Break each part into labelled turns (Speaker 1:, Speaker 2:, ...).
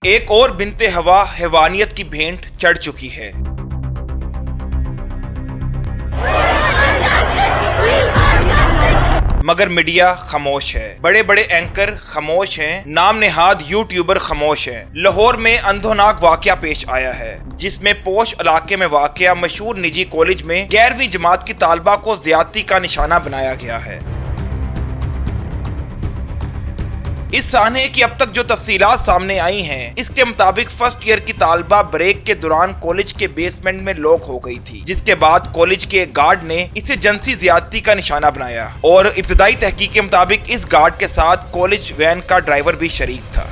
Speaker 1: ایک اور بنتے ہوا حیوانیت کی بھینٹ چڑھ چکی ہے۔ مگر میڈیا خاموش ہے، بڑے بڑے اینکر خاموش ہیں، نام نہاد یوٹیوبر خاموش ہیں۔ لاہور میں اندھوناک واقعہ پیش آیا ہے جس میں پوش علاقے میں واقع مشہور نجی کالج میں 11ویں جماعت کی طالبہ کو زیادتی کا نشانہ بنایا گیا ہے۔ اس سانحے کی اب تک جو تفصیلات سامنے آئی ہیں، اس کے مطابق فرسٹ ایئر کی طالبہ بریک کے دوران کالج کے بیسمنٹ میں لاک ہو گئی تھی، جس کے بعد کالج کے ایک گارڈ نے اسے جنسی زیادتی کا نشانہ بنایا اور ابتدائی تحقیق کے مطابق اس گارڈ کے ساتھ کالج وین کا ڈرائیور بھی شریک تھا۔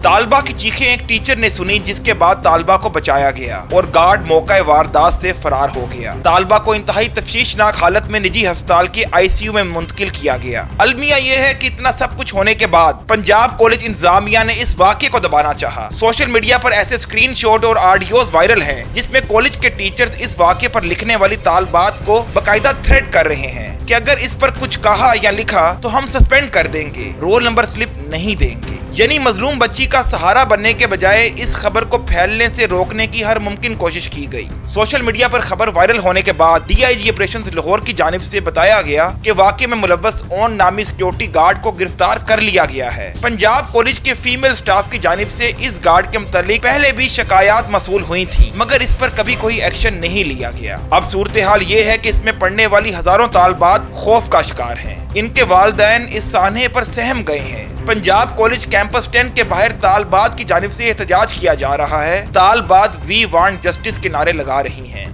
Speaker 1: طالبہ کی چیخیں ایک ٹیچر نے سنی، جس کے بعد طالبہ کو بچایا گیا اور گارڈ موقع واردات سے فرار ہو گیا۔ طالبہ کو انتہائی تشویشناک حالت میں نجی ہسپتال کے ICU میں منتقل کیا گیا۔ المیہ یہ ہے کہ اتنا سب کچھ ہونے کے بعد پنجاب کالج انتظامیہ نے اس واقعے کو دبانا چاہا۔ سوشل میڈیا پر ایسے اسکرین شاٹ اور آڈیوز وائرل ہیں جس میں کالج کے ٹیچرز اس واقعے پر لکھنے والی طالبات کو باقاعدہ تھریٹ کر رہے ہیں کہ اگر اس پر کچھ کہا یا لکھا تو ہم سسپینڈ کر دیں گے، رول نمبر سلپ نہیں دیں گے۔ یعنی مظلوم بچی کا سہارا بننے کے بجائے اس خبر کو پھیلنے سے روکنے کی ہر ممکن کوشش کی گئی۔ سوشل میڈیا پر خبر وائرل ہونے کے بعد DIG آپریشنز لاہور کی جانب سے بتایا گیا کہ واقعے میں ملوث اون نامی سیکیورٹی گارڈ کو گرفتار کر لیا گیا ہے۔ پنجاب کالج کے فیمیل سٹاف کی جانب سے اس گارڈ کے متعلق پہلے بھی شکایات موصول ہوئی تھیں، مگر اس پر کبھی کوئی ایکشن نہیں لیا گیا۔ اب صورتحال یہ ہے کہ اس میں پڑھنے والی ہزاروں طالبات خوف کا شکار ہیں۔ ان کے والدین اس سانحے پر سہم گئے ہیں۔ پنجاب کالج کیمپس 10 کے باہر طالبات کی جانب سے احتجاج کیا جا رہا ہے۔ طالبات وی وانٹ جسٹس کے نعرے لگا رہی ہیں۔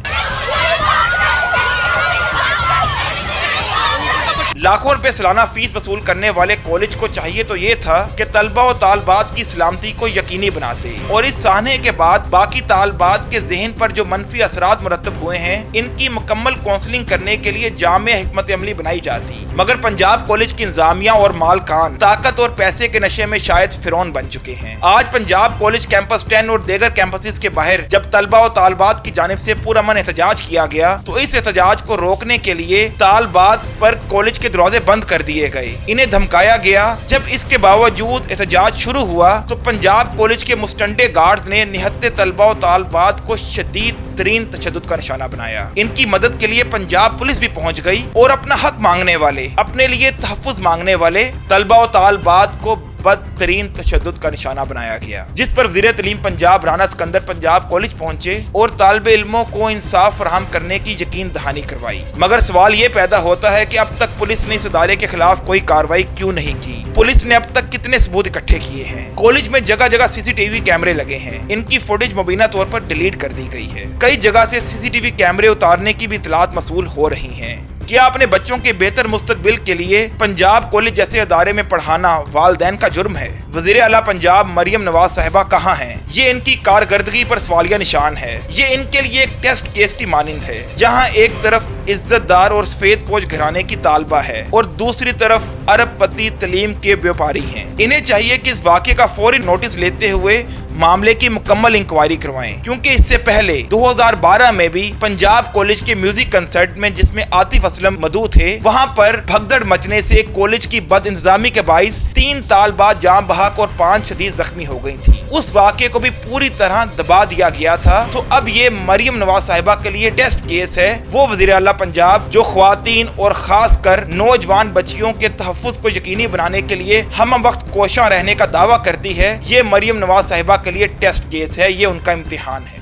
Speaker 1: لاکھوں روپے سالانہ فیس وصول کرنے والے کالج کو چاہیے تو یہ تھا کہ طلبہ و طالبات کی سلامتی کو یقینی بناتے اور اس سانحے کے بعد باقی طالبات کے ذہن پر جو منفی اثرات مرتب ہوئے ہیں ان کی مکمل کونسلنگ کرنے کے لیے جامع حکمت عملی بنائی جاتی۔ مگر پنجاب کالج کی انتظامیہ اور مالکان طاقت اور پیسے کے نشے میں شاید فرعون بن چکے ہیں۔ آج پنجاب کالج کیمپس 10 اور دیگر کیمپسز کے باہر جب طلبہ و طالبات کی جانب سے پرامن احتجاج کیا گیا تو اس احتجاج کو روکنے کے لیے طالبات پر کالج کے دروازے بند کر دیے گئے، انہیں دھمکایا گیا۔ جب اس کے باوجود احتجاج شروع ہوا تو پنجاب کالج کے مستنڈے گارڈز نے نہتے طلبہ و طالبات کو شدید ترین تشدد کا نشانہ بنایا۔ ان کی مدد کے لیے پنجاب پولیس بھی پہنچ گئی اور اپنا حق مانگنے والے، اپنے لیے تحفظ مانگنے والے طلبہ و طالبات کو بدترین تشدد کا نشانہ بنایا گیا، جس پر وزیر تعلیم پنجاب رانا سکندر پنجاب کالج پہنچے اور طالب علموں کو انصاف فراہم کرنے کی یقین دہانی کروائی۔ مگر سوال یہ پیدا ہوتا ہے کہ اب تک پولیس نے اس ادارے کے خلاف کوئی کارروائی کیوں نہیں کی؟ پولیس نے اب تک کتنے ثبوت اکٹھے کیے ہیں؟ کالج میں جگہ جگہ CCTV کیمرے لگے ہیں، ان کی فوٹیج مبینہ طور پر ڈیلیٹ کر دی گئی ہے۔ کئی جگہ سے CCTV کیمرے اتارنے کی بھی اطلاعات موصول ہو رہی ہیں۔ کیا اپنے بچوں کے بہتر مستقبل کے لیے پنجاب کالج جیسے ادارے میں پڑھانا والدین کا جرم ہے؟ وزیر اعلیٰ پنجاب مریم نواز صاحبہ کہاں ہیں؟ یہ ان کی کارکردگی پر سوالیہ نشان ہے۔ یہ ان کے لیے ایک ٹیسٹ کیس کی مانند ہے، جہاں ایک طرف عزت دار اور سفید پوش گھرانے کی طالبہ ہے اور دوسری طرف ارب پتی تعلیم کے بیوپاری ہیں۔ انہیں چاہیے کہ اس واقعے کا فوری نوٹس لیتے ہوئے معاملے کی مکمل انکوائری کروائیں، کیونکہ اس سے پہلے 2012 میں بھی پنجاب کالج کے میوزک کنسرٹ میں جس میں عاطف اسلم مدعو تھے، وہاں پر بھگدڑ مچنے سے کالج کی بد انتظامی کے باعث 3 طالبات جاں بحق اور 5 شدید زخمی ہو گئی تھیں۔ اس واقعے کو بھی پوری طرح دبا دیا گیا تھا۔ تو اب یہ مریم نواز صاحبہ کے لیے ٹیسٹ کیس ہے۔ وہ وزیر اعلیٰ پنجاب جو خواتین اور خاص کر نوجوان بچیوں کے تحفظ کو یقینی بنانے کے لیے ہم وقت کوشاں رہنے کا دعویٰ کرتی ہے، یہ مریم نواز صاحبہ کے لیے ٹیسٹ کیس ہے، یہ ان کا امتحان ہے۔